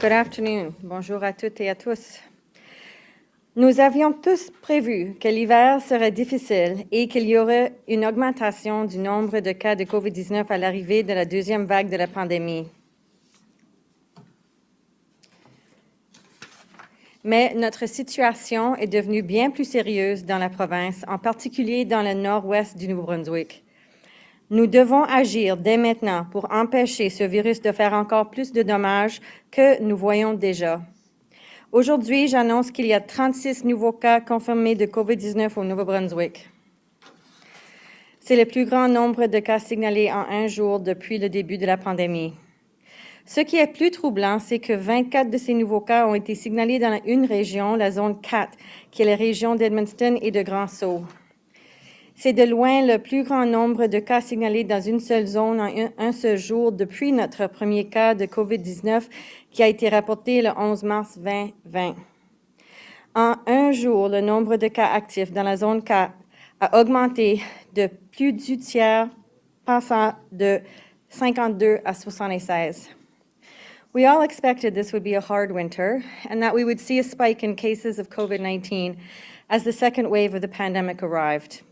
Good afternoon. Bonjour à toutes et à tous. Nous avions tous prévu que l'hiver serait difficile et qu'il y aurait une augmentation du nombre de cas de COVID-19 à l'arrivée de la deuxième vague de la pandémie. Mais notre situation est devenue bien plus sérieuse dans la province, en particulier dans le nord-ouest du Nouveau-Brunswick. Nous devons agir dès maintenant pour empêcher ce virus de faire encore plus de dommages que nous voyons déjà. Aujourd'hui, j'annonce qu'il y a 36 nouveaux cas confirmés de COVID-19 au Nouveau-Brunswick. C'est le plus grand nombre de cas signalés en un jour depuis le début de la pandémie. Ce qui est plus troublant, c'est que 24 de ces nouveaux cas ont été signalés dans une région, la zone 4, qui est la région d'Edmundston et de Grand-Sault. C'est de loin le plus grand nombre de cas signalés dans une seule zone en un seul jour depuis notre premier cas de COVID-19 qui a été rapporté le 11 mars 2020. En un jour, le nombre de cas actifs dans la zone 4 a augmenté de plus du tiers, passant de 52 à 76. We all expected this would be a hard winter and that we would see a spike in cases of COVID-19 as the second wave of the pandemic arrived.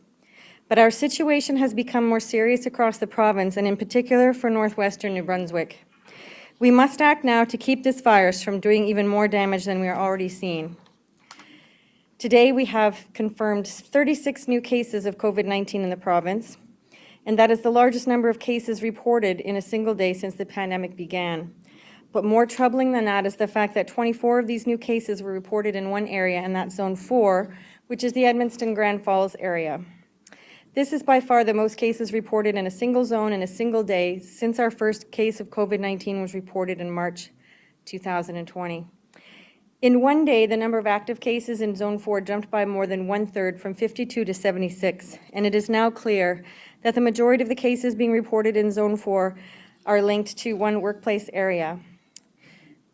But our situation has become more serious across the province and in particular for northwestern New Brunswick. We must act now to keep this virus from doing even more damage than we are already seeing. Today we have confirmed 36 new cases of COVID-19 in the province, and that is the largest number of cases reported in a single day since the pandemic began. But more troubling than that is the fact that 24 of these new cases were reported in one area, and that's Zone 4, which is the Edmundston Grand Falls area. This is by far the most cases reported in a single zone in a single day since our first case of COVID-19 was reported in March 2020. In one day, the number of active cases in Zone 4 jumped by more than one-third from 52 to 76, and it is now clear that the majority of the cases being reported in Zone 4 are linked to one workplace area.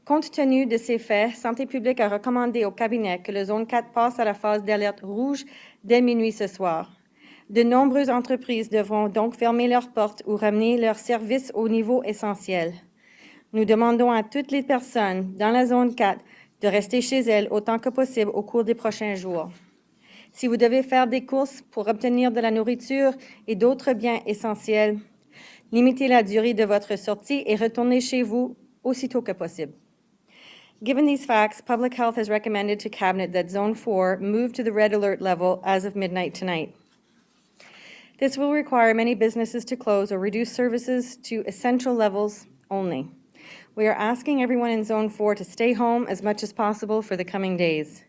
Compte tenu de ces faits, Santé publique a recommandé au cabinet que le Zone 4 passe à la phase d'alerte rouge dès minuit ce soir. De nombreuses entreprises devront donc fermer leurs portes ou ramener leurs services au niveau essentiel. Nous demandons à toutes les personnes dans la zone 4 de rester chez elles autant que possible au cours des prochains jours. Si vous devez faire des courses pour obtenir de la nourriture et d'autres biens essentiels, limitez la durée de votre sortie et retournez chez vous aussitôt que possible. Given these facts, Public Health has recommended to Cabinet that Zone 4 move to the red alert level as of midnight tonight. This will require many businesses to close or reduce services to essential levels only. We are asking everyone in Zone 4 to stay home as much as possible for the coming days.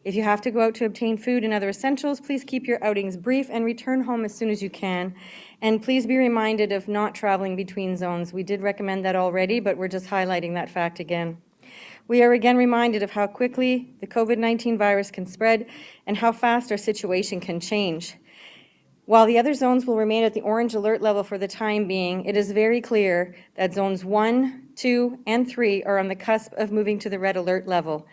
If you have to go out to obtain food and other essentials, please keep your outings brief and return home as soon as you can. And please be reminded of not traveling between zones. We did recommend that already, but we're just highlighting that fact again. We are again reminded of how quickly the COVID-19 virus can spread and how fast our situation can change. While the other zones will remain at the orange alert level for the time being, it is very clear that zones 1, 2, and 3 are on the cusp of moving to the red alert level.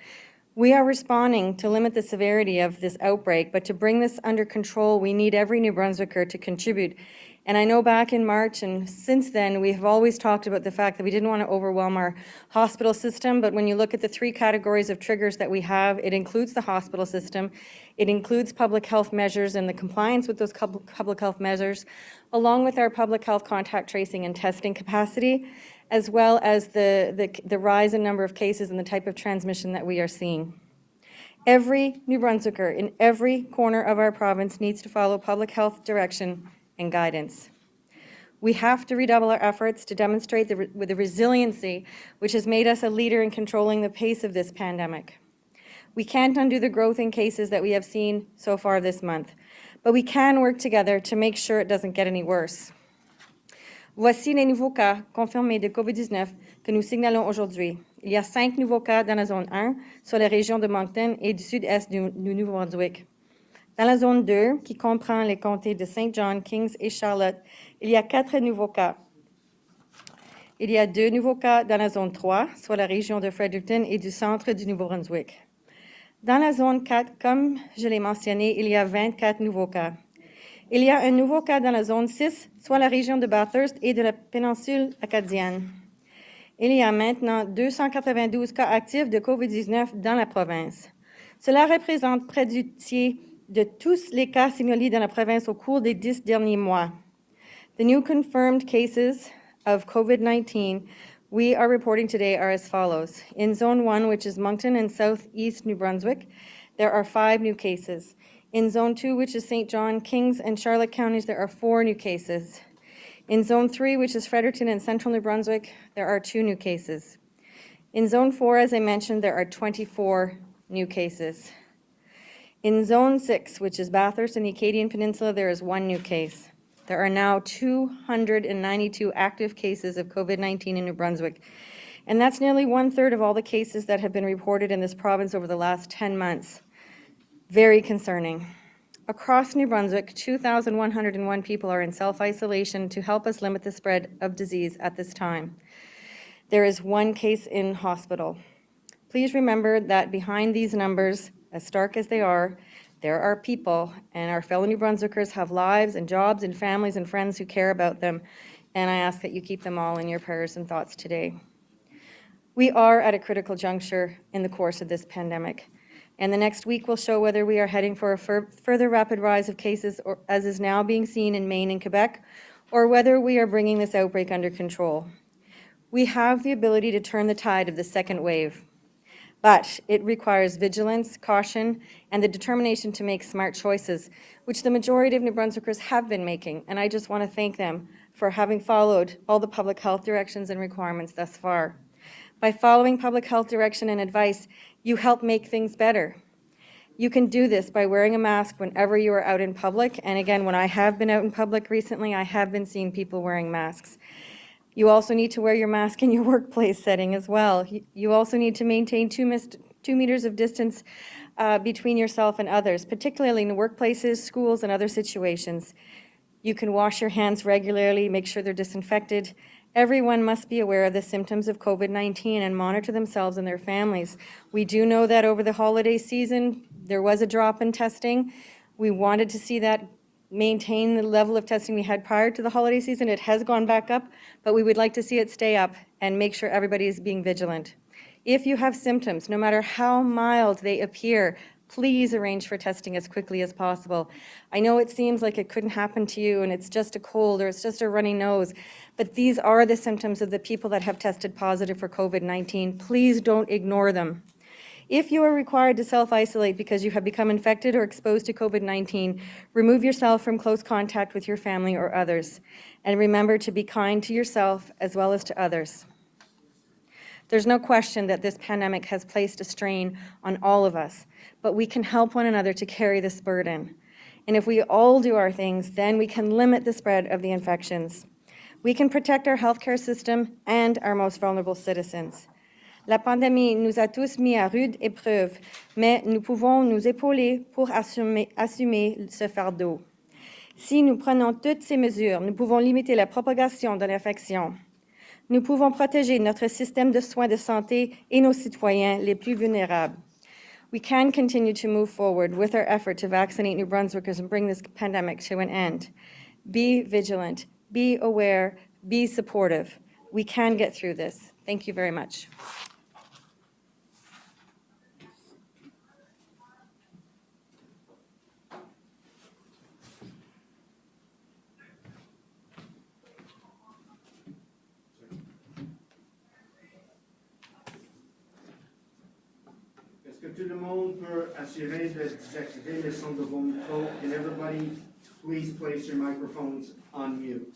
We are responding to limit the severity of this outbreak, but to bring this under control, we need every New Brunswicker to contribute. And I know back in March and since then, we have always talked about the fact that we didn't want to overwhelm our hospital system, but when you look at the three categories of triggers that we have, it includes the hospital system, it includes public health measures and the compliance with those public health measures, along with our public health contact tracing and testing capacity, as well as the rise in number of cases and the type of transmission that we are seeing. Every New Brunswicker in every corner of our province needs to follow public health direction and guidance. We have to redouble our efforts to demonstrate the resiliency which has made us a leader in controlling the pace of this pandemic. We can't undo the growth in cases that we have seen so far this month, but we can work together to make sure it doesn't get any worse. Voici les nouveaux cas confirmés de COVID-19 que nous signalons aujourd'hui. Il y a 5 nouveaux cas dans la zone 1 sur la région de Moncton et du sud-est du Nouveau-Brunswick. Dans la zone 2, qui comprend les comtés de Saint John, Kings et Charlotte, il y a 4 nouveaux cas. Il y a 2 nouveaux cas dans la zone 3, soit la région de Fredericton et du centre du Nouveau-Brunswick. Dans la zone 4, comme je l'ai mentionné, il y a 24 nouveaux cas. Il y a un nouveau cas dans la zone 6, soit la région de Bathurst et de la péninsule acadienne. Il y a maintenant 292 cas actifs de COVID-19 dans la province. Cela représente près du tiers de tous les cas signalés dans la province au cours des 10 derniers mois. The new confirmed cases of COVID-19 we are reporting today are as follows. In Zone 1, which is Moncton and Southeast New Brunswick, there are 5 new cases. In Zone 2, which is St. John, Kings, and Charlotte counties, there are 4 new cases. In Zone 3, which is Fredericton and Central New Brunswick, there are 2 new cases. In Zone 4, as I mentioned, there are 24 new cases. In Zone 6, which is Bathurst and the Acadian Peninsula, there is 1 new case. There are now 292 active cases of COVID-19 in New Brunswick, and that's nearly 1/3 of all the cases that have been reported in this province over the last 10 months. Very concerning. Across New Brunswick, 2,101 people are in self-isolation to help us limit the spread of disease at this time. There is 1 case in hospital. Please remember that behind these numbers, as stark as they are, there are people, and our fellow New Brunswickers have lives and jobs and families and friends who care about them, and I ask that you keep them all in your prayers and thoughts today. We are at a critical juncture in the course of this pandemic, and the next week will show whether we are heading for a further rapid rise of cases, or, as is now being seen in Maine and Quebec, or whether we are bringing this outbreak under control. We have the ability to turn the tide of the second wave, but it requires vigilance, caution, and the determination to make smart choices, which the majority of New Brunswickers have been making, and I just want to thank them for having followed all the public health directions and requirements thus far. By following public health direction and advice, you help make things better. You can do this by wearing a mask whenever you are out in public, and again, when I have been out in public recently, I have been seeing people wearing masks. You also need to wear your mask in your workplace setting as well. You also need to maintain 2 meters of distance between yourself and others, particularly in workplaces, schools, and other situations. You can wash your hands regularly, make sure they're disinfected. Everyone must be aware of the symptoms of COVID-19 and monitor themselves and their families. We do know that over the holiday season, there was a drop in testing. We wanted to see that maintain the level of testing we had prior to the holiday season. It has gone back up, but we would like to see it stay up and make sure everybody is being vigilant. If you have symptoms, no matter how mild they appear, please arrange for testing as quickly as possible. I know it seems like it couldn't happen to you and it's just a cold or it's just a runny nose, but these are the symptoms of the people that have tested positive for COVID-19. Please don't ignore them. If you are required to self-isolate because you have become infected or exposed to COVID-19, remove yourself from close contact with your family or others. And remember to be kind to yourself as well as to others. There's no question that this pandemic has placed a strain on all of us, but we can help one another to carry this burden. And if we all do our things, then we can limit the spread of the infections. We can protect our healthcare system and our most vulnerable citizens. La pandémie nous a tous mis à rude épreuve, mais nous pouvons nous épauler pour assumer ce fardeau. Si nous prenons toutes ces mesures, nous pouvons limiter la propagation de l'infection. Nous pouvons protéger notre système de soins de santé et nos citoyens les plus vulnérables. We can continue to move forward with our effort to vaccinate New Brunswickers and bring this pandemic to an end. Be vigilant, be aware, be supportive. We can get through this. Thank you very much. Est-ce que tout le monde peut assurer de désactiver les sons de vos micros? And everybody, please place your microphones on mute.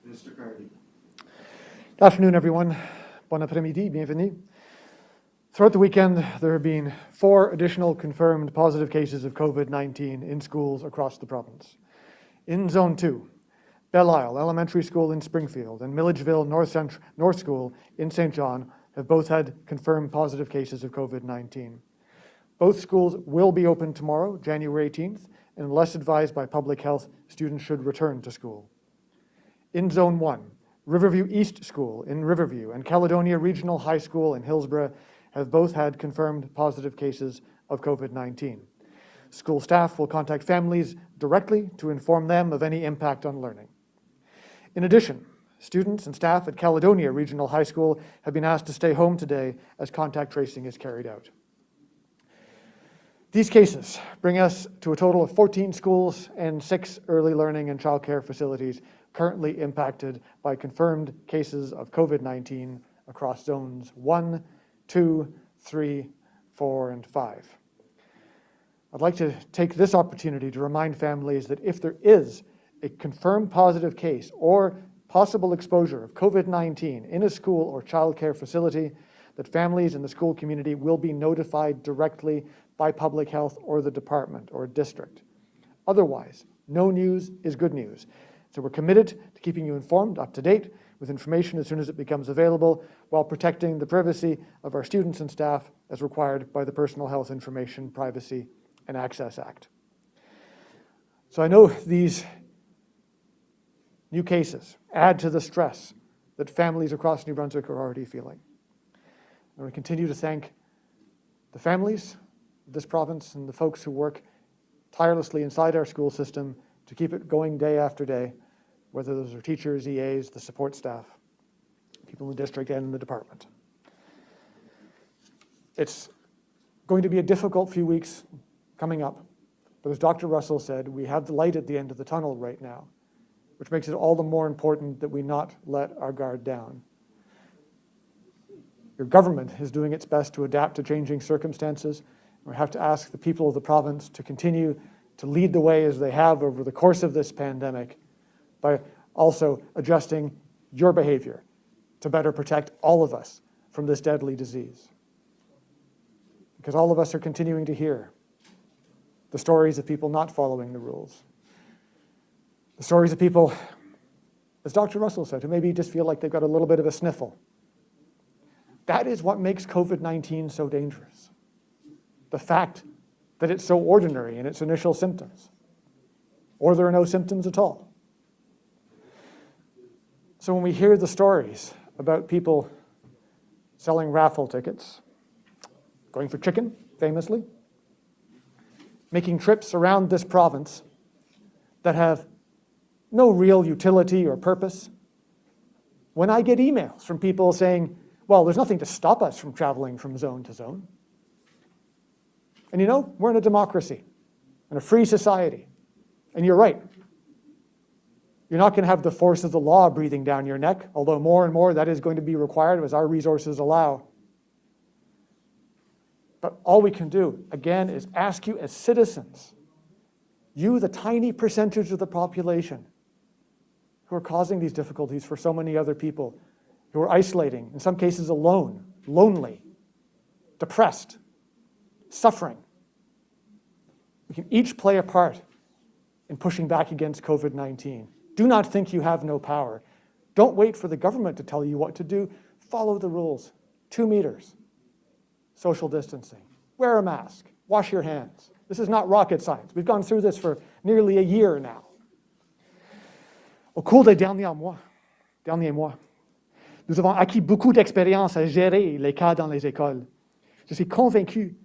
Mr. Cardy. Good afternoon, everyone. Bon après-midi, bienvenue. Throughout the weekend, there have been 4 additional confirmed positive cases of COVID-19 in schools across the province. In Zone 2, Belle Isle Elementary School in Springfield and Milledgeville North School in St. John have both had confirmed positive cases of COVID-19. Both schools will be open tomorrow, January 18th, and unless advised by public health, students should return to school. In Zone 1, Riverview East School in Riverview and Caledonia Regional High School in Hillsborough have both had confirmed positive cases of COVID-19. School staff will contact families directly to inform them of any impact on learning. In addition, Students and staff at Caledonia Regional High School have been asked to stay home today as contact tracing is carried out. These cases bring us to a total of 14 schools and 6 early learning and childcare facilities currently impacted by confirmed cases of COVID-19 across zones 1, 2, 3, 4, and 5. I'd like to take this opportunity to remind families that if there is a confirmed positive case or possible exposure of COVID-19 in a school or childcare facility, that families in the school community will be notified directly by public health or the department or district. Otherwise, no news is good news. So we're committed to keeping you informed, up to date, with information as soon as it becomes available, while protecting the privacy of our students and staff as required by the Personal Health Information Privacy and Access Act. So I know these new cases add to the stress that families across New Brunswick are already feeling. I want to continue to thank the families of this province and the folks who work tirelessly inside our school system to keep it going day after day, whether those are teachers, EAs, the support staff, people in the district and in the department. It's going to be a difficult few weeks coming up, but as Dr. Russell said, we have the light at the end of the tunnel right now, which makes it all the more important that we not let our guard down. Your government is doing its best to adapt to changing circumstances. We have to ask the people of the province to continue to lead the way as they have over the course of this pandemic by also adjusting your behavior to better protect all of us from this deadly disease. Because all of us are continuing to hear the stories of people not following the rules. The stories of people, as Dr. Russell said, who maybe just feel like they've got a little bit of a sniffle. That is what makes COVID-19 so dangerous. The fact that it's so ordinary in its initial symptoms, or there are no symptoms at all. So when we hear the stories about people selling raffle tickets, going for chicken, famously, making trips around this province that have no real utility or purpose, when I get emails from people saying, well, there's nothing to stop us from traveling from zone to zone. And you know, we're in a democracy and a free society. And you're right. You're not going to have the force of the law breathing down your neck, although more and more that is going to be required as our resources allow. But all we can do, again, is ask you as citizens, you, the tiny percentage of the population who are causing these difficulties for so many other people, who are isolating, in some cases alone, lonely, depressed, suffering. We can each play a part in pushing back against COVID-19. Do not think you have no power. Don't wait for the government to tell you what to do. Follow the rules. 2 meters. Social distancing. Wear a mask. Wash your hands. This is not rocket science. We've gone through this for nearly a year now. Au cours des derniers mois, nous avons acquis beaucoup d'expérience à gérer les cas dans les écoles. Je suis convaincu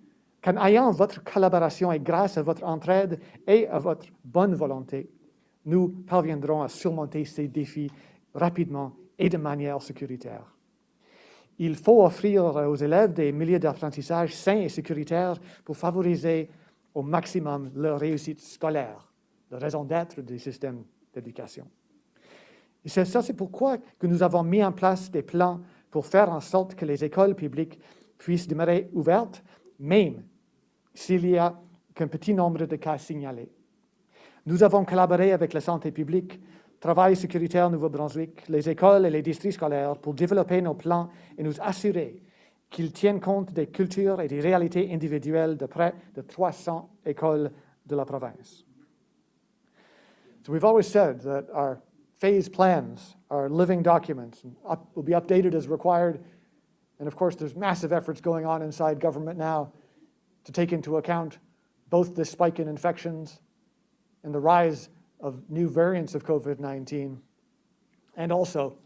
qu'en ayant votre collaboration et grâce à votre entraide et à votre bonne volonté, nous parviendrons à surmonter ces défis rapidement et de manière sécuritaire. Il faut offrir aux élèves des milieux d'apprentissage sains et sécuritaires pour favoriser au maximum leur réussite scolaire, la raison d'être du système d'éducation. Et c'est pourquoi que nous avons mis en place des plans pour faire en sorte que les écoles publiques puissent demeurer ouvertes, même s'il y a qu'un petit nombre de cas signalés. Nous avons collaboré avec la santé publique, Travail sécuritaire Nouveau-Brunswick, les écoles et les districts scolaires pour développer nos plans et nous assurer qu'ils tiennent compte des cultures et des réalités individuelles de près de 300 écoles de la province. So we've always said that our phase plans are living documents and will be updated as required. And of course, there's massive efforts going on inside government now to take into account both the spike in infections and the rise of new variants of COVID-19, and also,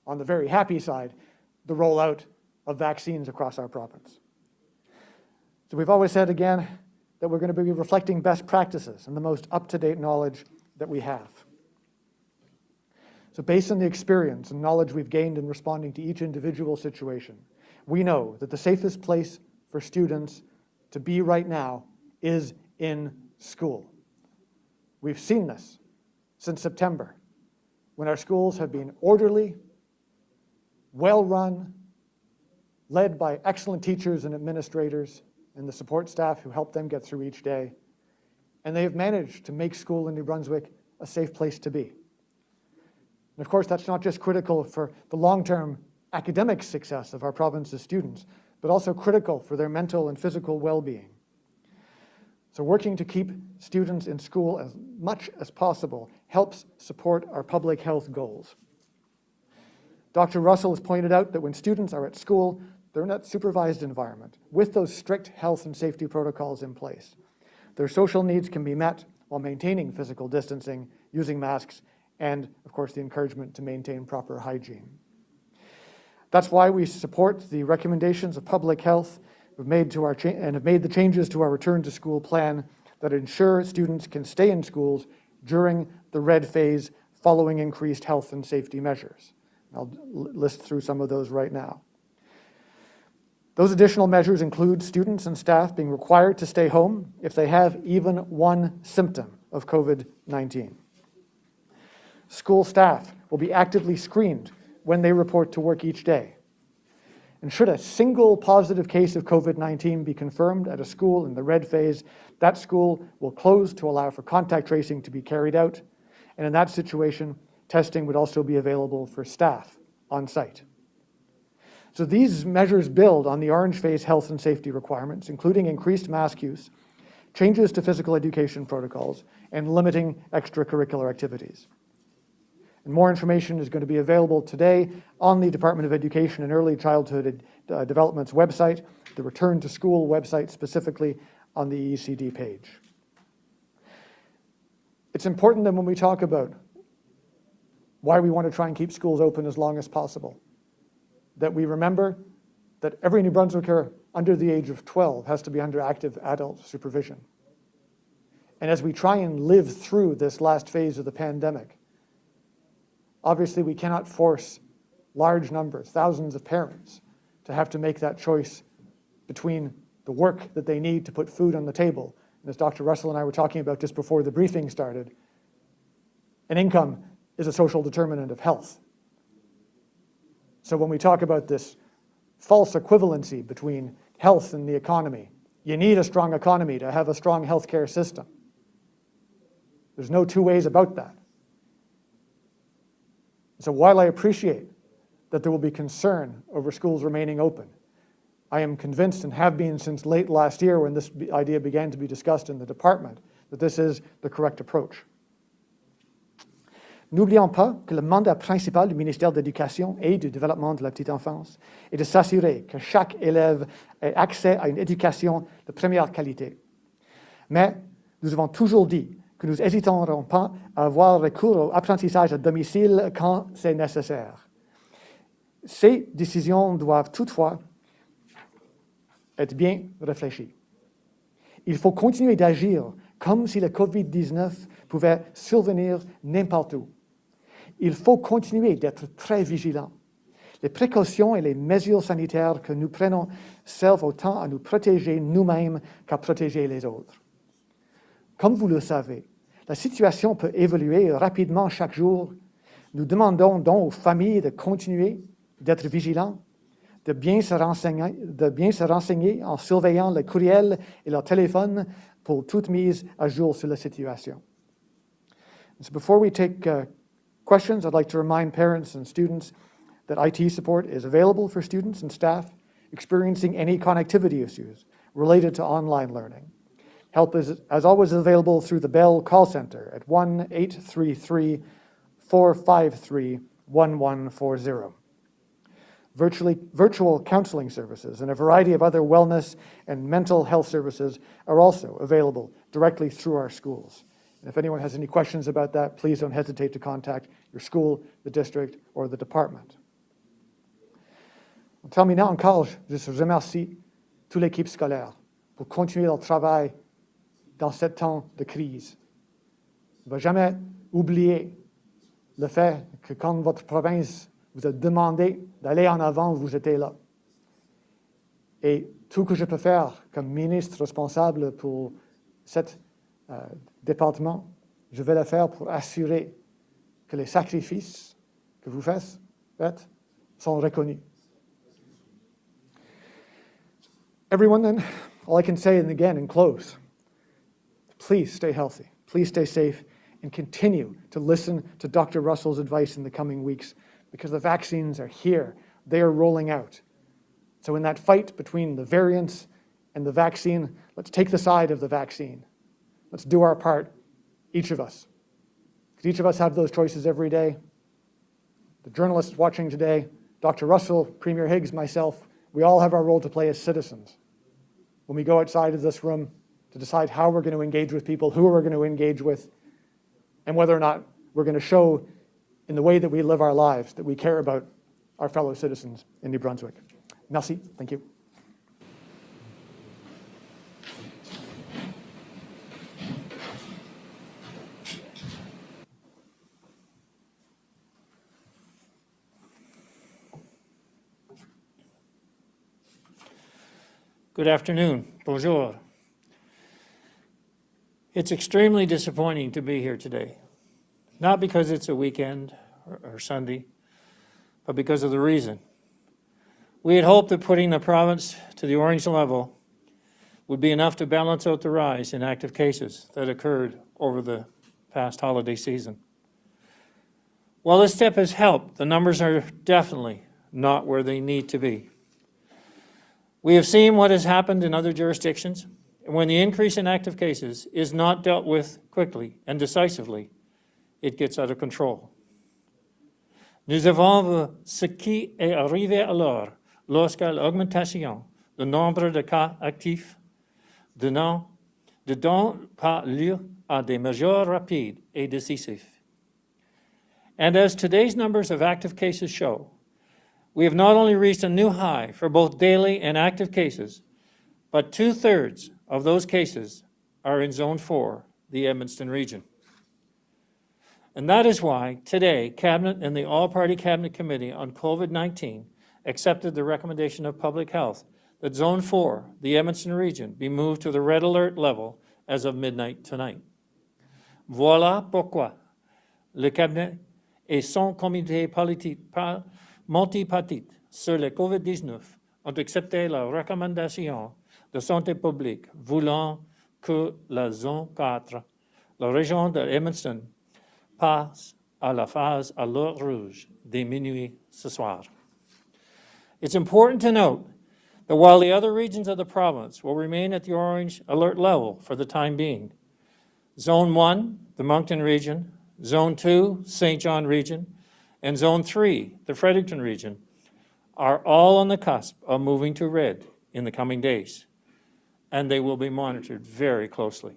on the very happy side, the rollout of vaccines across our province. So we've always said again that we're going to be reflecting best practices and the most up-to-date knowledge that we have. So based on the experience and knowledge we've gained in responding to each individual situation, we know that the safest place for students to be right now is in school. We've seen this since September, when our schools have been orderly, well-run, led by excellent teachers and administrators and the support staff who help them get through each day. And they have managed to make school in New Brunswick a safe place to be. And of course, that's not just critical for the long-term academic success of our province's students, but also critical for their mental and physical well-being. So working to keep students in school as much as possible helps support our public health goals. Dr. Russell has pointed out that when students are at school, they're in that supervised environment with those strict health and safety protocols in place. Their social needs can be met while maintaining physical distancing, using masks, and of course the encouragement to maintain proper hygiene. That's why we support the recommendations of public health we've made to and have made the changes to our return to school plan that ensure students can stay in schools during the red phase following increased health and safety measures. I'll list through some of those right now. Those additional measures include students and staff being required to stay home if they have even one symptom of COVID-19. School staff will be actively screened when they report to work each day. And should a single positive case of COVID-19 be confirmed at a school in the red phase, that school will close to allow for contact tracing to be carried out. And in that situation, testing would also be available for staff on site. So these measures build on the orange phase health and safety requirements, including increased mask use, changes to physical education protocols, and limiting extracurricular activities. And more information is going to be available today on the Department of Education and Early Childhood Development's website, the Return to School website specifically on the ECD page. It's important that when we talk about why we want to try and keep schools open as long as possible, that we remember that every New Brunswicker under the age of 12 has to be under active adult supervision. And as we try and live through this last phase of the pandemic, obviously we cannot force large numbers, thousands of parents, to have to make that choice between the work that they need to put food on the table, and as Dr. Russell and I were talking about just before the briefing started, an income is a social determinant of health. So when we talk about this false equivalency between health and the economy, you need a strong economy to have a strong healthcare system. There's no two ways about that. So while I appreciate that there will be concern over schools remaining open, I am convinced, and have been since late last year when this idea began to be discussed in the department, that this is the correct approach. N'oublions pas que le mandat principal du ministère de l'Éducation et du Développement de la petite enfance est de s'assurer que chaque élève ait accès à une éducation de première qualité. Mais nous avons toujours dit que nous n'hésiterons pas à avoir recours au apprentissage à domicile quand c'est nécessaire. Ces décisions doivent toutefois être bien réfléchies. Il faut continuer d'agir comme si le COVID-19 pouvait survenir n'importe où. Il faut continuer d'être très vigilant. Les précautions et les mesures sanitaires que nous prenons servent autant à nous protéger nous-mêmes qu'à protéger les autres. Comme vous le savez, la situation peut évoluer rapidement chaque jour. Nous demandons donc aux familles de continuer d'être vigilants, de bien se renseigner en surveillant le courriel et leur téléphone pour toute mise à jour sur la situation. So before we take questions, I'd like to remind parents and students that IT support is available for students and staff experiencing any connectivity issues related to online learning. Help is, as always, available through the Bell call center at 1-833-453-1140. Virtual counseling services and a variety of other wellness and mental health services are also available directly through our schools. And if anyone has any questions about that, please don't hesitate to contact your school, the district, or the department. En terminant encore, je remercie toute l'équipe scolaire pour continuer leur travail dans ce temps de crise. On ne va jamais oublier le fait que quand votre province vous a demandé d'aller en avant, vous étiez là. Et tout que je peux faire comme ministre responsable pour cet département, je vais le faire pour assurer que les sacrifices que vous faites sont reconnus. Everyone then, all I can say, and again, in close, please stay healthy, please stay safe, and continue to listen to Dr. Russell's advice in the coming weeks, because the vaccines are here, they are rolling out. So in that fight between the variants and the vaccine, let's take the side of the vaccine. Let's do our part, each of us. Because each of us have those choices every day. The journalists watching today, Dr. Russell, Premier Higgs, myself, we all have our role to play as citizens. When we go outside of this room to decide how we're going to engage with people, who we're going to engage with, and whether or not we're going to show in the way that we live our lives that we care about our fellow citizens in New Brunswick. Merci. Thank you. Good afternoon. Bonjour. It's extremely disappointing to be here today, not because it's a weekend or Sunday, but because of the reason. We had hoped that putting the province to the orange level would be enough to balance out the rise in active cases that occurred over the past holiday season. While this step has helped, the numbers are definitely not where they need to be. We have seen what has happened in other jurisdictions, and when the increase in active cases is not dealt with quickly and decisively, it gets out of control. Nous avons vu ce qui est arrivé alors lorsque l'augmentation du nombre de cas actifs ne donne pas lieu à des mesures rapides et décisives. And as today's numbers of active cases show, we have not only reached a new high for both daily and active cases, but 2/3 of those cases are in Zone 4, the Edmundston region. And that is why today, Cabinet and the All-Party Cabinet Committee on COVID-19 accepted the recommendation of Public Health that Zone 4, the Edmundston region, be moved to the red alert level as of midnight tonight. Voilà pourquoi le Cabinet et son comité politique multipartite sur le COVID-19 ont accepté la recommandation de santé publique voulant que la zone 4, la région de Edmundston, passe à la phase alerte rouge dès minuit ce soir. It's important to note that while the other regions of the province will remain at the orange alert level for the time being, Zone 1, the Moncton region, Zone 2, St. John region, and Zone 3, the Fredericton region, are all on the cusp of moving to red in the coming days, and they will be monitored very closely.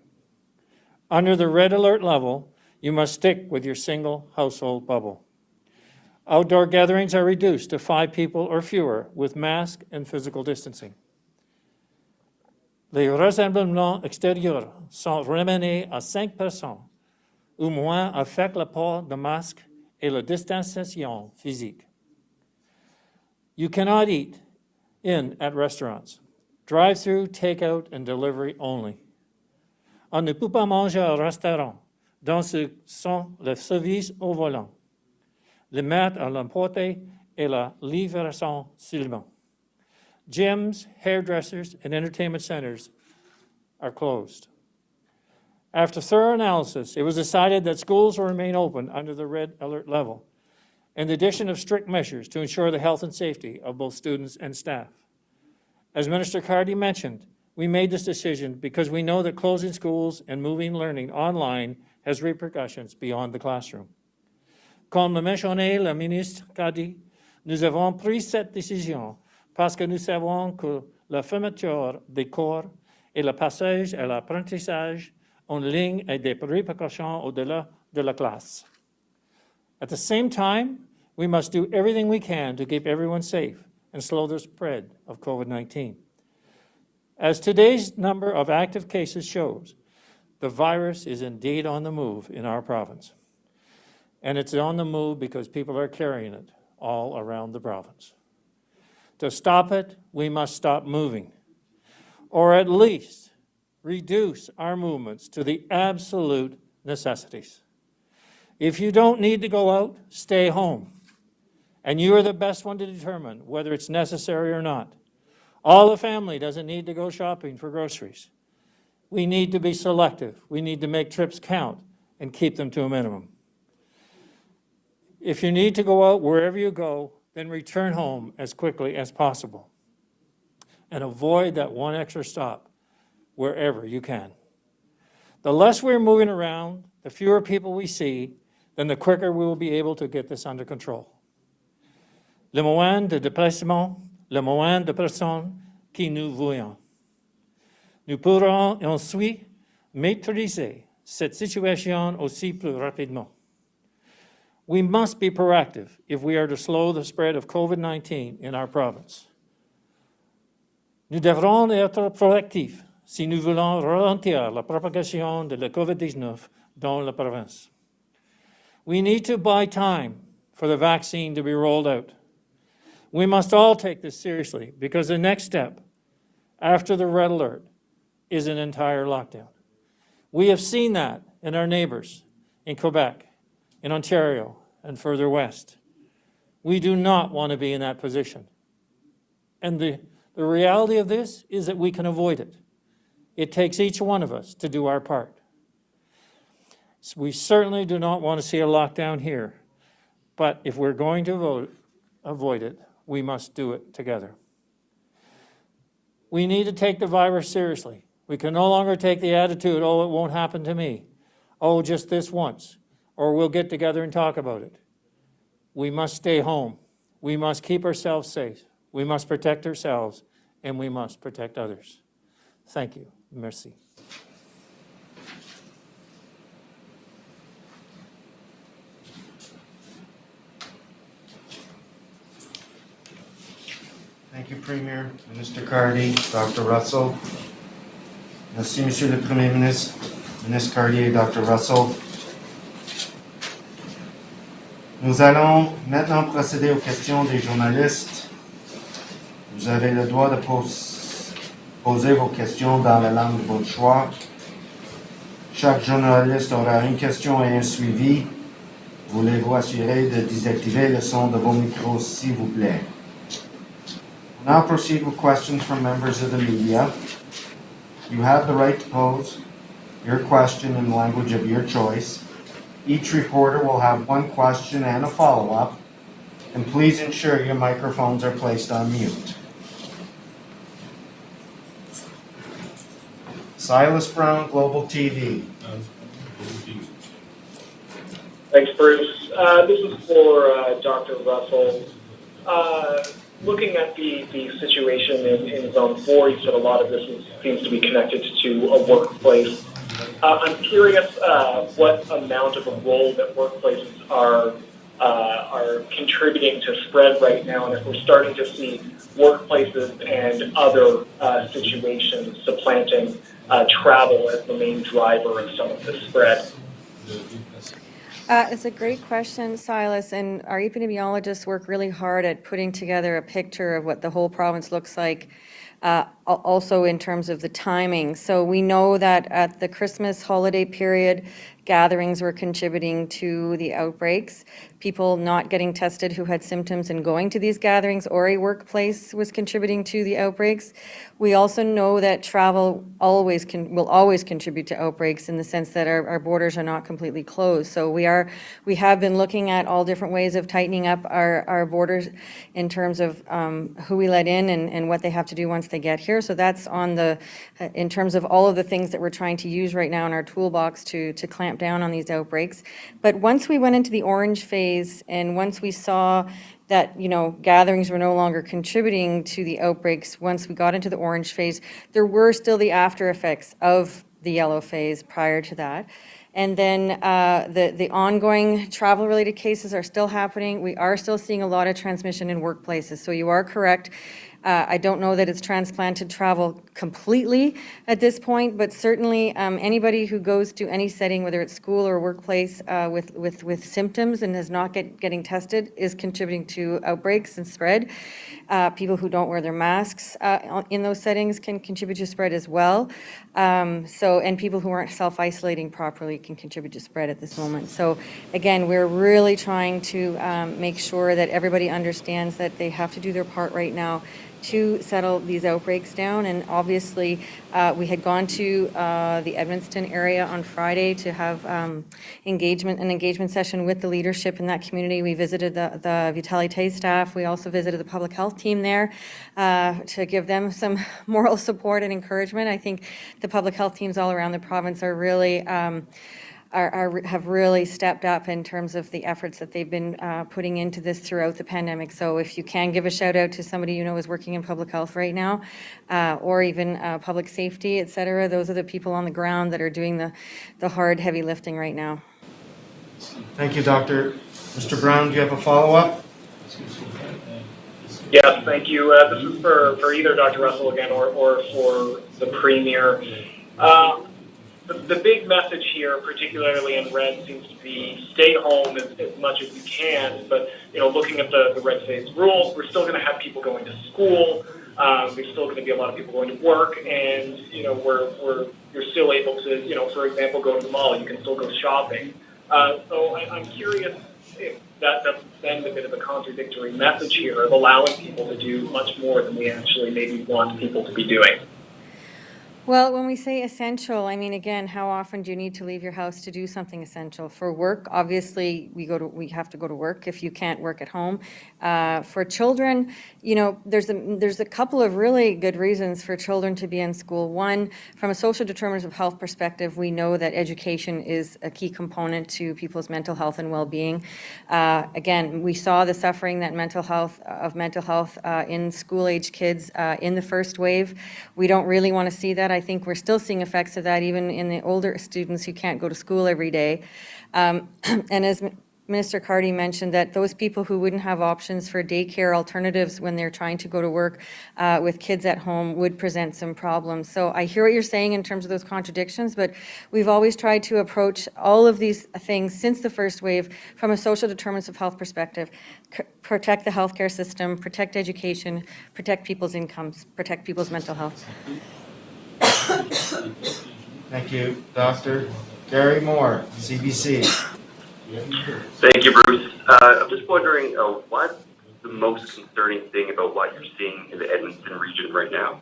Under the red alert level, you must stick with your single household bubble. Outdoor gatherings are reduced to 5 people or fewer with mask and physical distancing. Les rassemblements extérieurs sont ramenés à 5 personnes, ou moins avec le port de masque et la distanciation physique. You cannot eat in at restaurants. Drive-through, takeout, and delivery only. On ne peut pas manger au restaurant, dans ce sont les services au volant, les maîtres à l'emporter et la livraison seulement. Gyms, hairdressers, and entertainment centers are closed. After thorough analysis, it was decided that schools will remain open under the red alert level, and the addition of strict measures to ensure the health and safety of both students and staff. As Minister Cardy mentioned, we made this decision because we know that closing schools and moving learning online has repercussions beyond the classroom. Comme le mentionnait le ministre Cardy, nous avons pris cette décision parce que nous savons que la fermeture des cours et le passage à l'apprentissage en ligne a des répercussions au-delà de la classe. At the same time, we must do everything we can to keep everyone safe and slow the spread of COVID-19. As today's number of active cases shows, the virus is indeed on the move in our province. and it's on the move because people are carrying it all around the province. To stop it, we must stop moving, or at least reduce our movements to the absolute necessities. If you don't need to go out, stay home. And you are the best one to determine whether it's necessary or not. All the family doesn't need to go shopping for groceries. We need to be selective. We need to make trips count and keep them to a minimum. If you need to go out wherever you go, then return home as quickly as possible. And avoid that one extra stop wherever you can. The less we're moving around, the fewer people we see, then the quicker we will be able to get this under control. Le moins de déplacements, le moins de personnes que nous voyons. Nous pourrons ensuite maîtriser cette situation aussi plus rapidement. We must be proactive if we are to slow the spread of COVID-19 in our province. Nous devrons être proactifs si nous voulons ralentir la propagation de la COVID-19 dans la province. We need to buy time for the vaccine to be rolled out. We must all take this seriously because the next step after the red alert is an entire lockdown. We have seen that in our neighbors in Quebec, in Ontario, and further west. We do not want to be in that position. And the reality of this is that we can avoid it. It takes each one of us to do our part. So we certainly do not want to see a lockdown here, but if we're going to avoid it, we must do it together. We need to take the virus seriously. We can no longer take the attitude, oh, it won't happen to me. Oh, just this once. Or we'll get together and talk about it. We must stay home. We must keep ourselves safe. We must protect ourselves, and we must protect others. Thank you. Merci. Thank you, Premier, Minister Cardy, Dr. Russell. Merci, Monsieur le Premier Ministre, Ministre Cardy et Dr. Russell. Nous allons maintenant procéder aux questions des journalistes. Vous avez le droit de poser vos questions dans la langue de votre choix. Chaque journaliste aura une question et un suivi. Voulez-vous assurer de désactiver le son de vos micros, s'il vous plaît? We'll now proceed with questions from members of the media. You have the right to pose your question in the language of your choice. Each reporter will have one question and a follow-up, and please ensure your microphones are placed on mute. Silas Brown, Global TV. Thanks, Bruce. This is for Dr. Russell. Looking at the situation in Zone 4, you said a lot of this seems to be connected to a workplace. I'm curious what amount of a role that workplaces are contributing to spread right now, and if we're starting to see workplaces and other situations supplanting travel as the main driver of some of the spread. It's a great question, Silas, and our epidemiologists work really hard at putting together a picture of what the whole province looks like, also in terms of the timing. So we know that at the Christmas holiday period, gatherings were contributing to the outbreaks. People not getting tested who had symptoms and going to these gatherings or a workplace was contributing to the outbreaks. We also know that travel will always contribute to outbreaks in the sense that our borders are not completely closed. So we have been looking at all different ways of tightening up our borders in terms of who we let in and what they have to do once they get here. So that's in terms of all of the things that we're trying to use right now in our toolbox to clamp down on these outbreaks. But once we went into the orange phase and once we saw that, gatherings were no longer contributing to the outbreaks, once we got into the orange phase, there were still the after effects of the yellow phase prior to that. And then the ongoing travel-related cases are still happening. We are still seeing a lot of transmission in workplaces. So you are correct. I don't know that it's transplanted travel completely at this point, but certainly anybody who goes to any setting, whether it's school or workplace, with symptoms and is not getting tested is contributing to outbreaks and spread. People who don't wear their masks in those settings can contribute to spread as well. And people who aren't self-isolating properly can contribute to spread at this moment. So again, we're really trying to make sure that everybody understands that they have to do their part right now to settle these outbreaks down. And obviously, we had gone to the Edmundston area on Friday to have an engagement session with the leadership in that community. We visited the Vitalité staff. We also visited the public health team there to give them some moral support and encouragement. I think the public health teams all around the province are really have really stepped up in terms of the efforts that they've been putting into this throughout the pandemic. So if you can give a shout out to somebody you know is working in public health right now, or even public safety, et cetera, those are the people on the ground that are doing the hard, heavy lifting right now. Thank you, Doctor. Mr. Brown, do you have a follow-up? Yes, thank you. This is for either Dr. Russell again or for the Premier. The big message here, particularly in red, seems to be stay home as much as you can. But looking at the red phase rules, we're still going to have people going to school. There's still going to be a lot of people going to work, and you're still able to, for example, go to the mall. You can still go shopping. So I'm curious if that's then a bit of a contradictory message here of allowing people to do much more than we actually maybe want people to be doing. Well, when we say essential, I mean, again, how often do you need to leave your house to do something essential? For work, obviously, we have to go to work if you can't work at home. For children, there's a couple of really good reasons for children to be in school. One, from a social determinants of health perspective, we know that education is a key component to people's mental health and well-being. Again, we saw the suffering that mental health in school-age kids in the first wave. We don't really want to see that. I think we're still seeing effects of that even in the older students who can't go to school every day. And as Minister Cardy mentioned, that those people who wouldn't have options for daycare alternatives when they're trying to go to work with kids at home would present some problems. So I hear what you're saying in terms of those contradictions, but we've always tried to approach all of these things since the first wave from a social determinants of health perspective. Protect the healthcare system, protect education, protect people's incomes, protect people's mental health. Thank you, Doctor. Gary Moore, CBC. Thank you, Bruce. I'm just wondering what's the most concerning thing about what you're seeing in the Edmundston region right now?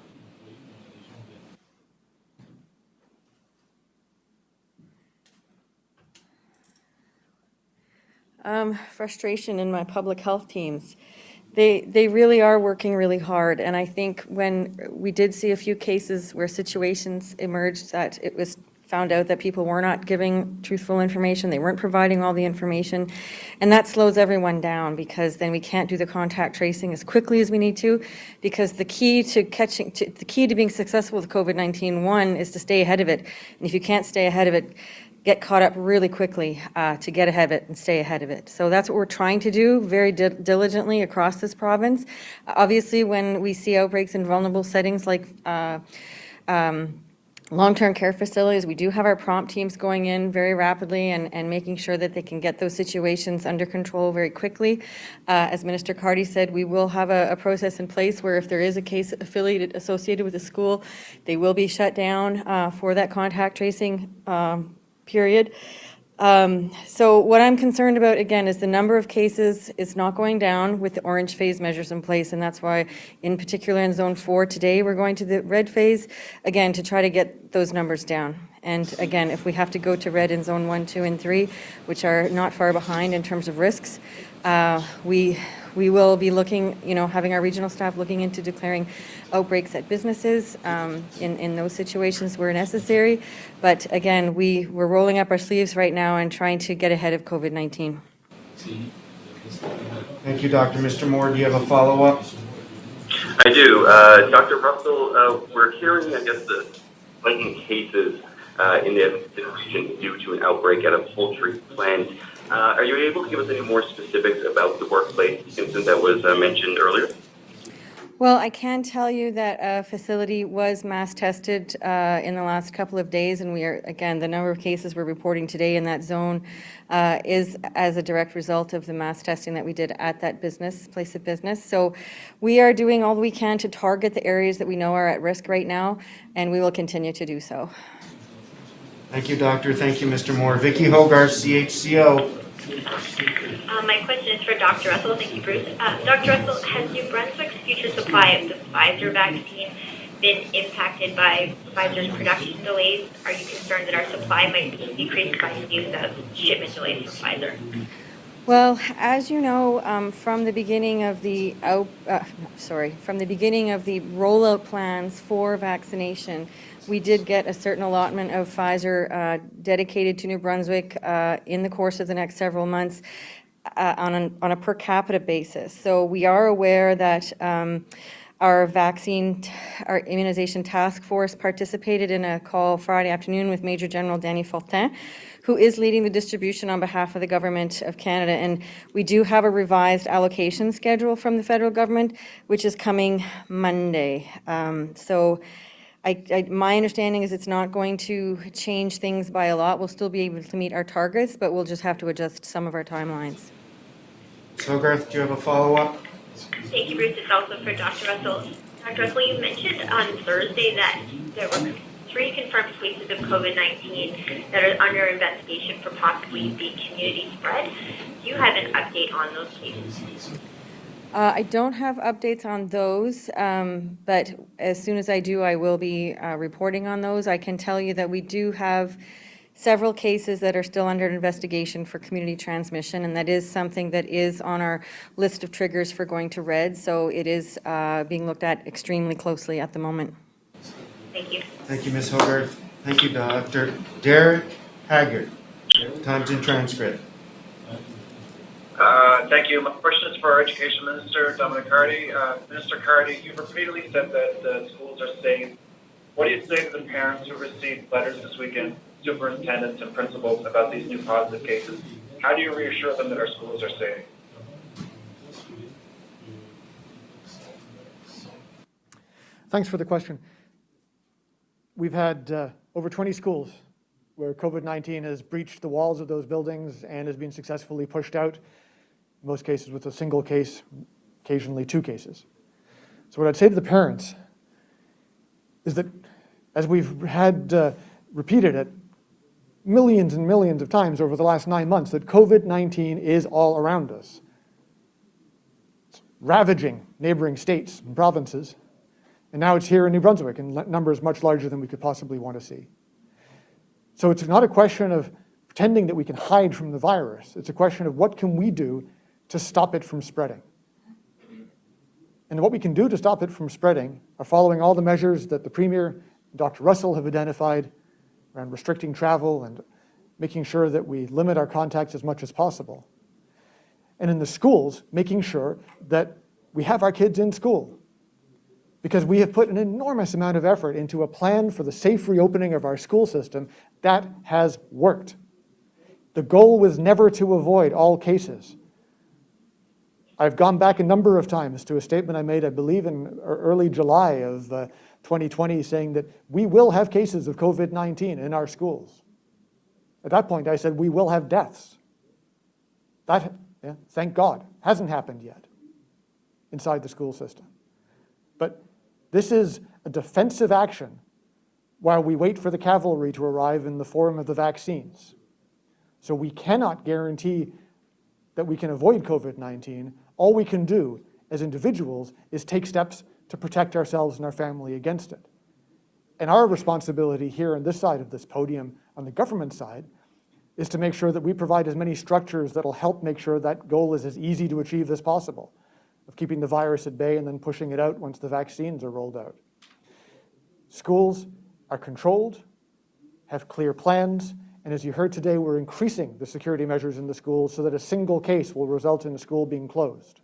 Frustration in my public health teams. They really are working really hard, and I think when we did see a few cases where situations emerged that it was found out that people were not giving truthful information, they weren't providing all the information, and that slows everyone down because then we can't do the contact tracing as quickly as we need to, because the key to being successful with COVID-19, one, is to stay ahead of it, and if you can't stay ahead of it, get caught up really quickly to get ahead of it and stay ahead of it. So that's what we're trying to do very diligently across this province. Obviously, when we see outbreaks in vulnerable settings like long-term care facilities, we do have our prompt teams going in very rapidly and making sure that they can get those situations under control very quickly. As Minister Cardy said, we will have a process in place where if there is a case associated with a school, they will be shut down for that contact tracing period. So what I'm concerned about, again, is the number of cases is not going down with the orange phase measures in place, and that's why, in particular in Zone 4 today, we're going to the red phase, again, to try to get those numbers down. And again, if we have to go to red in Zone 1, 2, and 3, which are not far behind in terms of risks, we will be looking, having our regional staff looking into declaring outbreaks at businesses in those situations where necessary. But again, we're rolling up our sleeves right now and trying to get ahead of COVID-19. Thank you, Doctor. Mr. Moore, do you have a follow-up? I do. Dr. Russell, we're hearing, the spiking cases in the Edmundston region due to an outbreak at a poultry plant. Are you able to give us any more specifics about the workplace incident that was mentioned earlier? Well, I can tell you that a facility was mass tested in the last couple of days, and we are, again, the number of cases we're reporting today in that zone is as a direct result of the mass testing that we did at that place of business. So we are doing all we can to target the areas that we know are at risk right now, and we will continue to do so. Thank you, Doctor. Thank you, Mr. Moore. Vicky Hogarth, CHCO. My question is for Dr. Russell. Thank you, Bruce. Dr. Russell, has New Brunswick's future supply of the Pfizer vaccine been impacted by Pfizer's production delays? Are you concerned that our supply might be decreased by news of shipment delays from Pfizer? Well, as you know, from the beginning of the rollout plans for vaccination, we did get a certain allotment of Pfizer dedicated to New Brunswick in the course of the next several months on a per capita basis. So we are aware that our immunization task force participated in a call Friday afternoon with Major General Danny Fortin, who is leading the distribution on behalf of the Government of Canada. And we do have a revised allocation schedule from the federal government, which is coming Monday. My understanding is it's not going to change things by a lot. We'll still be able to meet our targets, but we'll just have to adjust some of our timelines. Hogarth, do you have a follow-up? Thank you, Bruce. It's also for Dr. Russell. Dr. Russell, you mentioned on Thursday that there were 3 confirmed cases of COVID-19 that are under investigation for possibly the community spread. Do you have an update on those cases? I don't have updates on those, but as soon as I do, I will be reporting on those. I can tell you that we do have several cases that are still under investigation for community transmission, and that is something that is on our list of triggers for going to red, so it is being looked at extremely closely at the moment. Thank you. Thank you, Ms. Hogarth. Thank you, Dr. Derek Haggard, Times and Transcript. Thank you. My question is for our Education Minister, Dominic Cardy. Minister Cardy, you've repeatedly said that the schools are safe. What do you say to the parents who received letters this weekend, superintendents and principals, about these new positive cases? How do you reassure them that our schools are safe? Thanks for the question. We've had over 20 schools where COVID-19 has breached the walls of those buildings and has been successfully pushed out, in most cases with a single case, occasionally 2 cases. So what I'd say to the parents is that, as we've had repeated it millions and millions of times over the last 9 months, that COVID-19 is all around us. It's ravaging neighboring states and provinces, and now it's here in New Brunswick in numbers much larger than we could possibly want to see. So it's not a question of pretending that we can hide from the virus. It's a question of what can we do to stop it from spreading. And what we can do to stop it from spreading are following all the measures that the Premier and Dr. Russell have identified around restricting travel and making sure that we limit our contacts as much as possible. And in the schools, making sure that we have our kids in school, because we have put an enormous amount of effort into a plan for the safe reopening of our school system that has worked. The goal was never to avoid all cases. I've gone back a number of times to a statement I made, I believe, in early July of 2020, saying that we will have cases of COVID-19 in our schools. At that point, I said we will have deaths. That, thank God, hasn't happened yet inside the school system. But this is a defensive action while we wait for the cavalry to arrive in the form of the vaccines. So we cannot guarantee that we can avoid COVID-19. All we can do as individuals is take steps to protect ourselves and our family against it. And our responsibility here on this side of this podium, on the government side, is to make sure that we provide as many structures that will help make sure that goal is as easy to achieve as possible, of keeping the virus at bay and then pushing it out once the vaccines are rolled out. Schools are controlled, have clear plans, and as you heard today, we're increasing the security measures in the schools so that a single case will result in a school being closed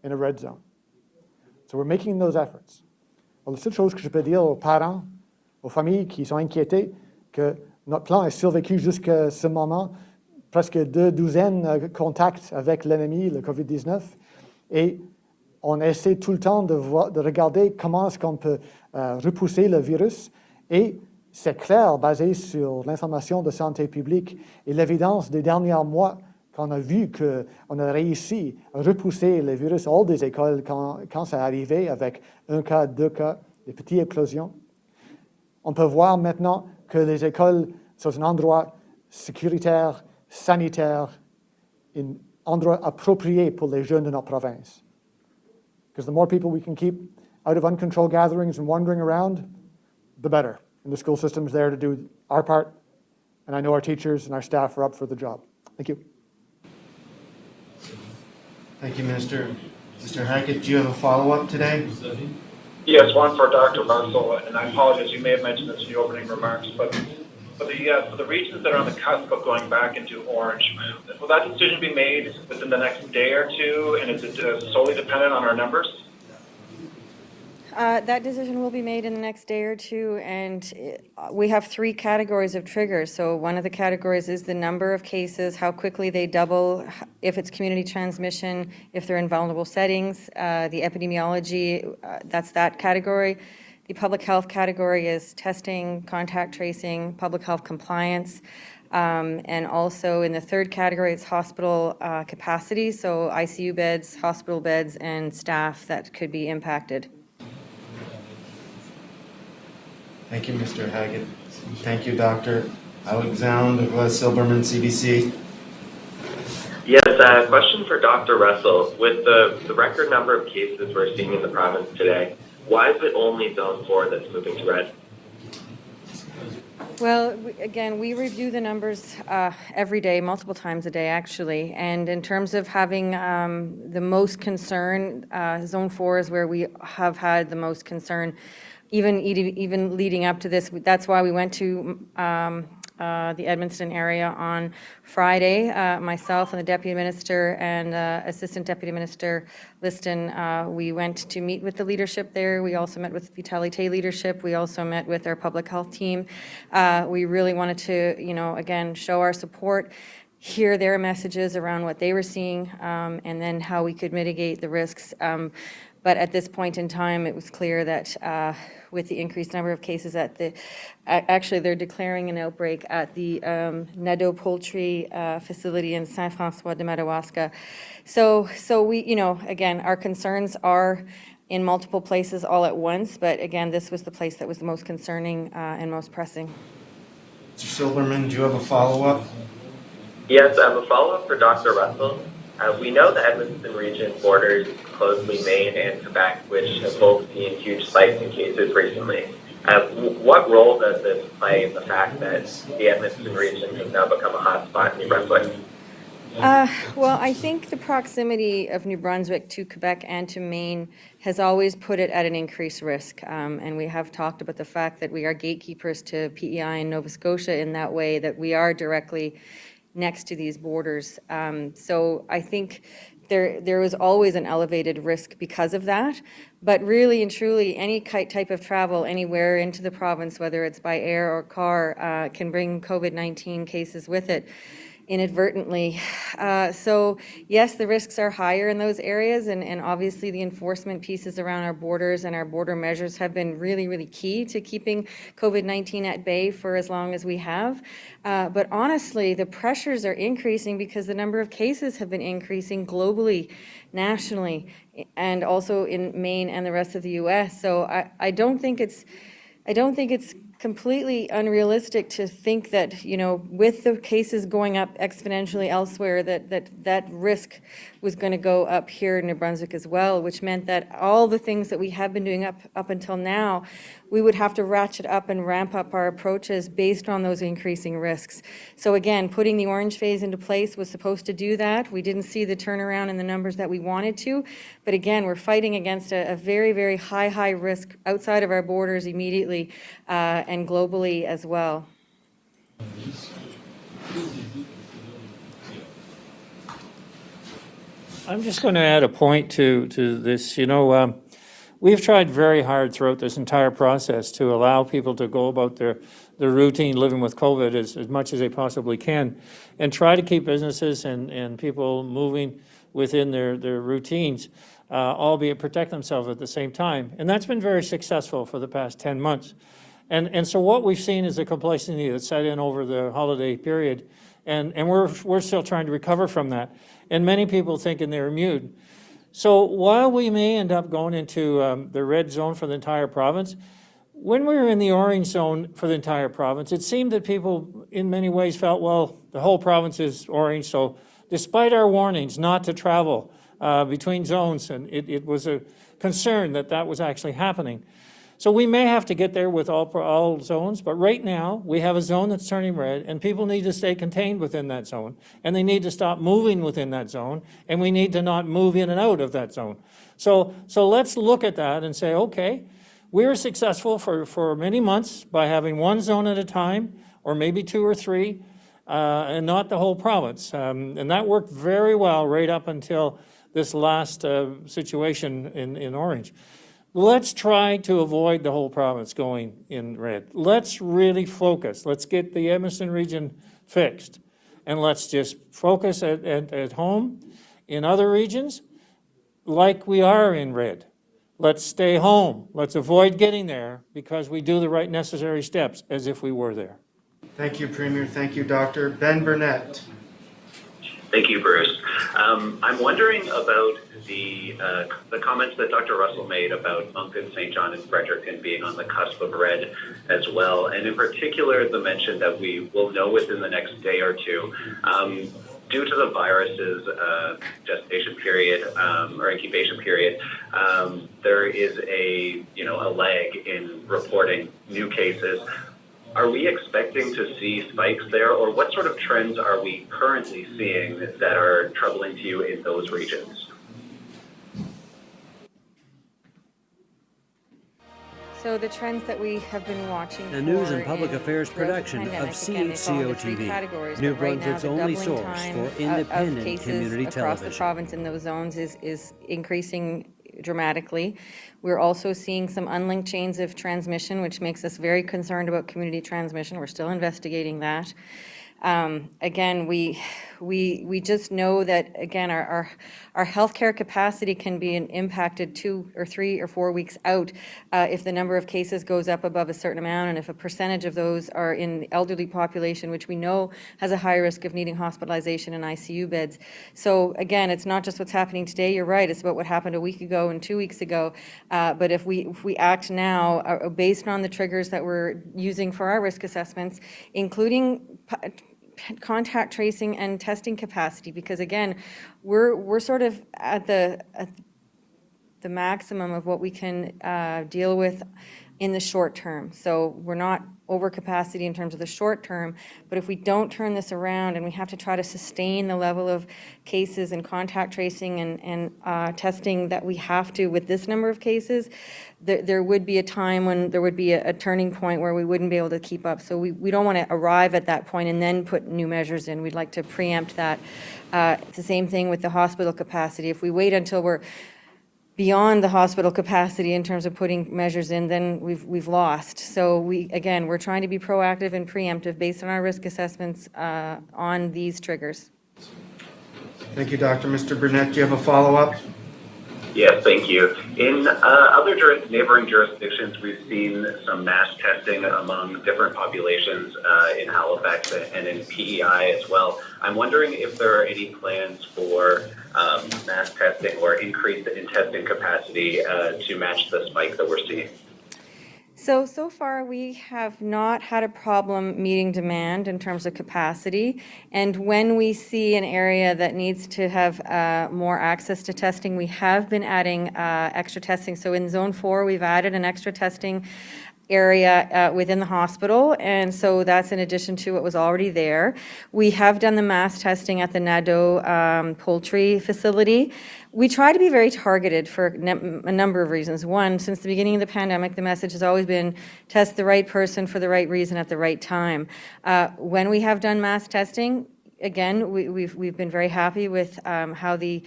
in a red zone. So we're making those efforts. La seule chose que je peux dire aux parents, aux familles qui sont inquiétées, que notre plan est survécu jusqu'à ce moment, presque 2 douzaines de contacts avec l'ennemi, le COVID-19, et on essaie tout le temps de regarder comment est-ce qu'on peut repousser le virus. Et c'est clair, basé sur l'information de santé publique et l'évidence des derniers mois, qu'on a vu qu'on a réussi à repousser le virus hors des écoles quand ça arrivait avec 1 cas, 2 cas, des petites éclosions. On peut voir maintenant que les écoles sont un endroit sécuritaire, sanitaire, un endroit approprié pour les jeunes de notre province. Because the more people we can keep out of uncontrolled gatherings and wandering around, the better. And the school system is there to do our part, and I know our teachers and our staff are up for the job. Thank you. Thank you, Minister. Mr. Hackett, do you have a follow-up today? Yes, one for Dr. Russell, and I apologize, you may have mentioned this in your opening remarks, but for the regions that are on the cusp of going back into orange, will that decision be made within the next day or two, and is it solely dependent on our numbers? That decision will be made in the next day or two, and we have 3 categories of triggers. So one of the categories is the number of cases, how quickly they double, if it's community transmission, if they're in vulnerable settings, the epidemiology, that's that category. The public health category is testing, contact tracing, public health compliance, and also in the 3rd category, it's hospital capacity, so ICU beds, hospital beds, and staff that could be impacted. Thank you, Mr. Hackett. Thank you, Dr. Alexander Silberman, CBC. Yes, question for Dr. Russell. With the record number of cases we're seeing in the province today, why is it only Zone 4 that's moving to red? Well, again, we review the numbers every day, multiple times a day, actually. And in terms of having the most concern, Zone 4 is where we have had the most concern. Even leading up to this, that's why we went to the Edmundston area on Friday. Myself and the Deputy Minister and Assistant Deputy Minister Liston, we went to meet with the leadership there. We also met with Vitalite leadership. We also met with our public health team. We really wanted to, again, show our support, hear their messages around what they were seeing, and then how we could mitigate the risks. But at this point in time, it was clear that with the increased number of cases actually they're declaring an outbreak at the Nadeau poultry facility in Saint-François de Madawaska. So we, again, our concerns are in multiple places all at once, but again, this was the place that was the most concerning and most pressing. Mr. Silberman, do you have a follow-up? Yes, I have a follow-up for Dr. Russell. We know the Edmundston region borders closely Maine and Quebec, which have both seen huge spikes in cases recently. What role does this play in the fact that the Edmundston region has now become a hotspot in New Brunswick? Well, I think the proximity of New Brunswick to Quebec and to Maine has always put it at an increased risk. And we have talked about the fact that we are gatekeepers to PEI and Nova Scotia in that way, that we are directly next to these borders. So I think there was always an elevated risk because of that. But really and truly, any type of travel anywhere into the province, whether it's by air or car, can bring COVID-19 cases with it inadvertently. So yes, the risks are higher in those areas, and obviously the enforcement pieces around our borders and our border measures have been really, really key to keeping COVID-19 at bay for as long as we have. But honestly, the pressures are increasing because the number of cases have been increasing globally, nationally, and also in Maine and the rest of the U.S. So I don't think it's completely unrealistic to think that, with the cases going up exponentially elsewhere, that risk was going to go up here in New Brunswick as well, which meant that all the things that we have been doing up until now, we would have to ratchet up and ramp up our approaches based on those increasing risks. So again, putting the orange phase into place was supposed to do that. We didn't see the turnaround in the numbers that we wanted to, but again, we're fighting against a very, very high risk outside of our borders immediately, and globally as well. I'm just going to add a point to this. We've tried very hard throughout this entire process to allow people to go about their routine living with COVID as much as they possibly can, and try to keep businesses and people moving within their routines, albeit protect themselves at the same time. And that's been very successful for the past 10 months. And so what we've seen is a complacency that set in over the holiday period, and we're still trying to recover from that. And many people thinking they're immune. So while we may end up going into the red zone for the entire province, when we were in the orange zone for the entire province, it seemed that people in many ways felt, well, the whole province is orange, so despite our warnings not to travel between zones, and it was a concern that that was actually happening. So we may have to get there with all zones, but right now we have a zone that's turning red, and people need to stay contained within that zone, and they need to stop moving within that zone, and we need to not move in and out of that zone. So let's look at that and say, okay, we were successful for many months by having one zone at a time, or maybe 2 or 3, and not the whole province. And that worked very well right up until this last situation in orange. Let's try to avoid the whole province going in red. Let's really focus. Let's get the Edmundston region fixed. And let's just focus at home in other regions like we are in red. Let's stay home. Let's avoid getting there because we do the right necessary steps as if we were there. Thank you, Premier. Thank you, Doctor. Ben Burnett. Thank you, Bruce. I'm wondering about the comments that Dr. Russell made about Moncton, St. John, and Fredericton being on the cusp of red as well, and in particular the mention that we will know within the next day or two. Due to the virus's gestation period or incubation period, there is a lag in reporting new cases. Are we expecting to see spikes there, or what sort of trends are we currently seeing that are troubling to you in those regions? So the trends that we have been watching A news and public affairs production of CHCO-TV, New Brunswick's only source for independent community across television. the province in those zones is increasing dramatically. We're also seeing some unlinked chains of transmission, which makes us very concerned about community transmission. We're still investigating that. Again, we just know that, again, our healthcare capacity can be impacted 2 or 3 or 4 weeks out if the number of cases goes up above a certain amount, and if a percentage of those are in the elderly population, which we know has a high risk of needing hospitalization and ICU beds. So again, it's not just what's happening today. You're right. It's about what happened a week ago and 2 weeks ago. But if we act now based on the triggers that we're using for our risk assessments, including contact tracing and testing capacity, because again, we're sort of at the maximum of what we can deal with in the short term. So we're not over capacity in terms of the short term, but if we don't turn this around and we have to try to sustain the level of cases and contact tracing and testing that we have to with this number of cases, there would be a time when there would be a turning point where we wouldn't be able to keep up. So we don't want to arrive at that point and then put new measures in. We'd like to preempt that. It's the same thing with the hospital capacity. If we wait until we're beyond the hospital capacity in terms of putting measures in, then we've lost. So we're trying to be proactive and preemptive based on our risk assessments on these triggers. Thank you, Doctor. Mr. Burnett, do you have a follow-up? Yes, thank you. In other neighboring jurisdictions, we've seen some mass testing among different populations in Halifax and in PEI as well. I'm wondering if there are any plans for mass testing or increase in testing capacity to match the spike that we're seeing. So far, we have not had a problem meeting demand in terms of capacity. And when we see an area that needs to have more access to testing, we have been adding extra testing. So in Zone 4, we've added an extra testing area within the hospital, and so that's in addition to what was already there. We have done the mass testing at the Nadeau poultry facility. We try to be very targeted for a number of reasons. One, since the beginning of the pandemic, the message has always been test the right person for the right reason at the right time. When we have done mass testing, again, we've been very happy with how the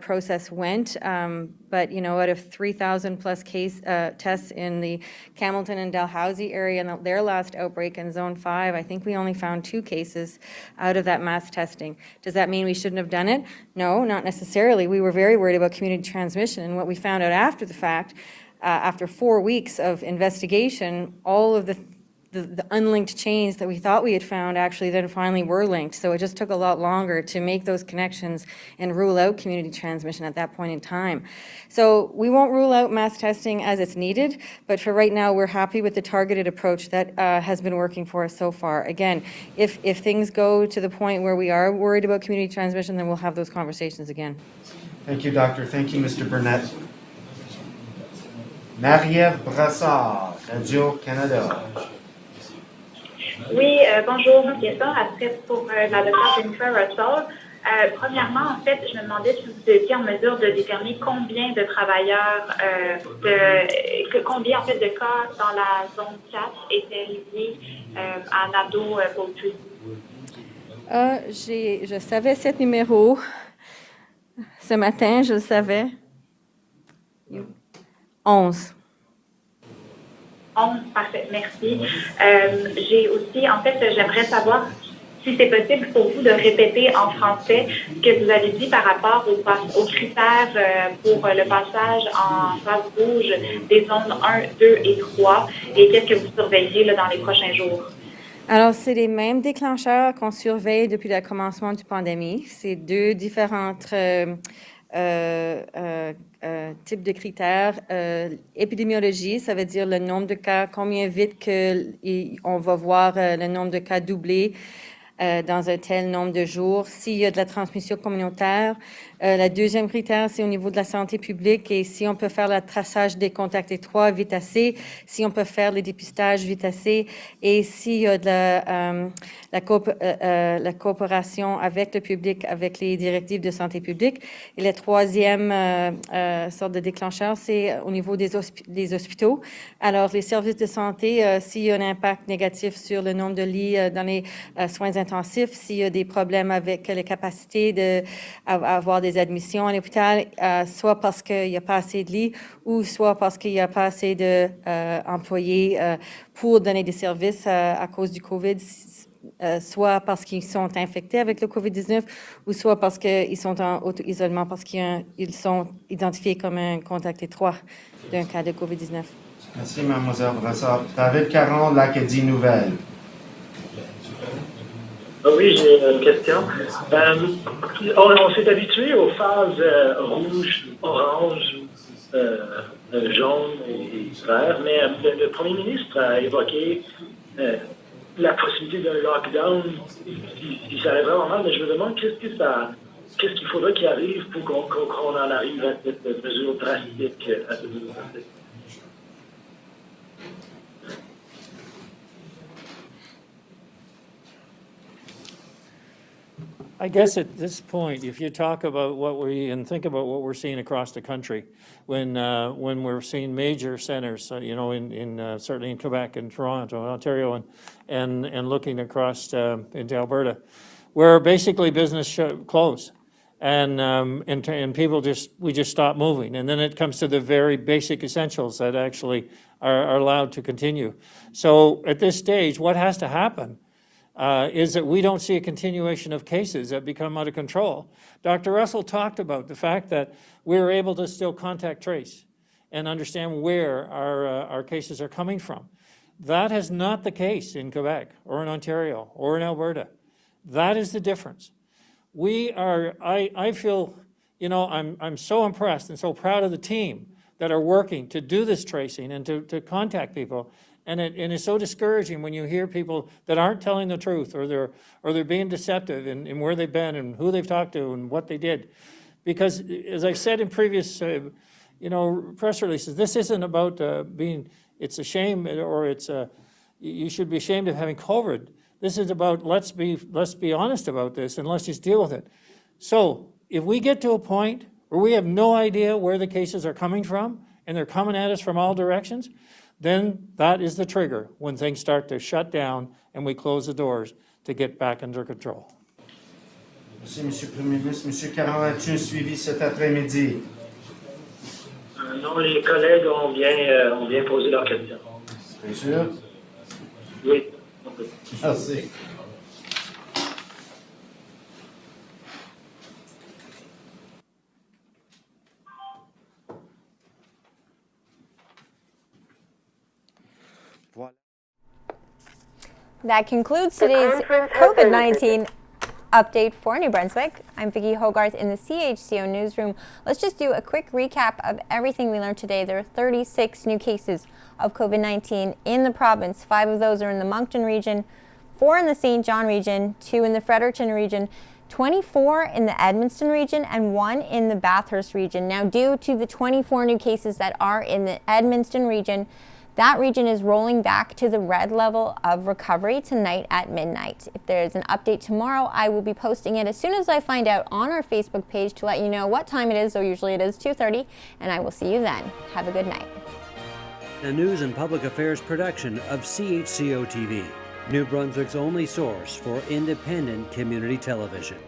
process went. But out of 3,000 plus case tests in the Campbellton and Dalhousie area in their last outbreak in Zone 5, I think we only found 2 cases out of that mass testing. Does that mean we shouldn't have done it? No, not necessarily. We were very worried about community transmission, and what we found out after the fact, after 4 weeks of investigation, all of the unlinked chains that we thought we had found actually then finally were linked. So it just took a lot longer to make those connections and rule out community transmission at that point in time. So we won't rule out mass testing as it's needed, but for right now, we're happy with the targeted approach that has been working for us so far. Again, if things go to the point where we are worried about community transmission, then we'll have those conversations again. Thank you, Doctor. Thank you, Mr. Burnett. Marie-Ève Brassard, Radio-Canada. Oui, bonjour. Ma question serait pour la docteure Jennifer Russell. Premièrement, en fait, je me demandais si vous étiez en mesure de déterminer combien de travailleurs, combien en fait de cas dans la zone 4 étaient liés à Nado Poultry. Je savais cet numéro. Ce matin, je le savais. 11. Parfait, merci. J'ai aussi, en fait, j'aimerais savoir si c'est possible pour vous de répéter en français ce que vous avez dit par rapport aux critères pour le passage en phase rouge des zones 1, 2 et 3 et qu'est-ce que vous surveillez là, dans les prochains jours? Alors, c'est les mêmes déclencheurs qu'on surveille depuis le commencement de la pandémie. C'est 2 différentes types de critères. Épidémiologie, ça veut dire le nombre de cas, combien vite on va voir le nombre de cas doublé dans un tel nombre de jours. S'il y a de la transmission communautaire, le deuxième critère, c'est au niveau de la santé publique et si on peut faire le traçage des contacts étroits vite assez, si on peut faire les dépistages vite assez et s'il y a de la coopération avec le public, avec les directives de santé publique. Et la troisième sorte de déclencheur, c'est au niveau des hôpitaux. Alors, les services de santé, s'il y a un impact négatif sur le nombre de lits dans les soins intensifs, s'il y a des problèmes avec les capacités d'avoir des admissions à l'hôpital, soit parce qu'il n'y a pas assez de lits ou soit parce qu'il n'y a pas assez d'employés pour donner des services à cause du COVID, soit parce qu'ils sont infectés avec le COVID-19 ou soit parce qu'ils sont en auto-isolement, parce qu'ils sont identifiés comme un contact étroit d'un cas de COVID-19. Merci, Mlle Brassard. David Caron, l'Acadie Nouvelle. Oui, j'ai une question. On s'est habitué aux phases rouge, orange, jaune et vert, mais le premier ministre a évoqué la possibilité d'un lockdown si ça allait vraiment mal, mais je me demande qu'est-ce qu'il faudrait qu'il arrive pour qu'on en arrive à cette mesure drastique. I guess at this point, if you talk about think about what we're seeing across the country, when we're seeing major centers, certainly in Quebec and Toronto and Ontario and looking across into Alberta, where basically business close and people we just stop moving, and then it comes to the very basic essentials that actually are allowed to continue. So at this stage, what has to happen is that we don't see a continuation of cases that become out of control. Dr. Russell talked about the fact that we're able to still contact trace and understand where our cases are coming from. That is not the case in Quebec or in Ontario or in Alberta. That is the difference. I feel, I'm so impressed and so proud of the team that are working to do this tracing and to contact people. And it's so discouraging when you hear people that aren't telling the truth or they're being deceptive in where they've been and who they've talked to and what they did. Because as I've said in previous press releases, this isn't about it's a shame or you should be ashamed of having COVID. This is about let's be honest about this and let's just deal with it. So if we get to a point where we have no idea where the cases are coming from and they're coming at us from all directions, then that is the trigger when things start to shut down and we close the doors to get back under control. Merci, M. le Premier ministre. M. Caron, as-tu un suivi cet après-midi? Non, les collègues ont bien posé leurs questions. Bien sûr. Oui. Merci. That concludes today's COVID-19 update for New Brunswick. I'm Vicki Hogarth in the CHCO newsroom. Let's just do a quick recap of everything we learned today. There are 36 new cases of COVID-19 in the province. 5 of those are in the Moncton region, 4 in the St. John region, 2 in the Fredericton region, 24 in the Edmundston region, and 1 in the Bathurst region. Now, due to the 24 new cases that are in the Edmundston region, that region is rolling back to the red level of recovery tonight at midnight. If there's an update tomorrow, I will be posting it as soon as I find out on our Facebook page to let you know what time it is. So usually it is 2:30, and I will see you then. Have a good night. A news and public affairs production of CHCO-TV, New Brunswick's only source for independent community television.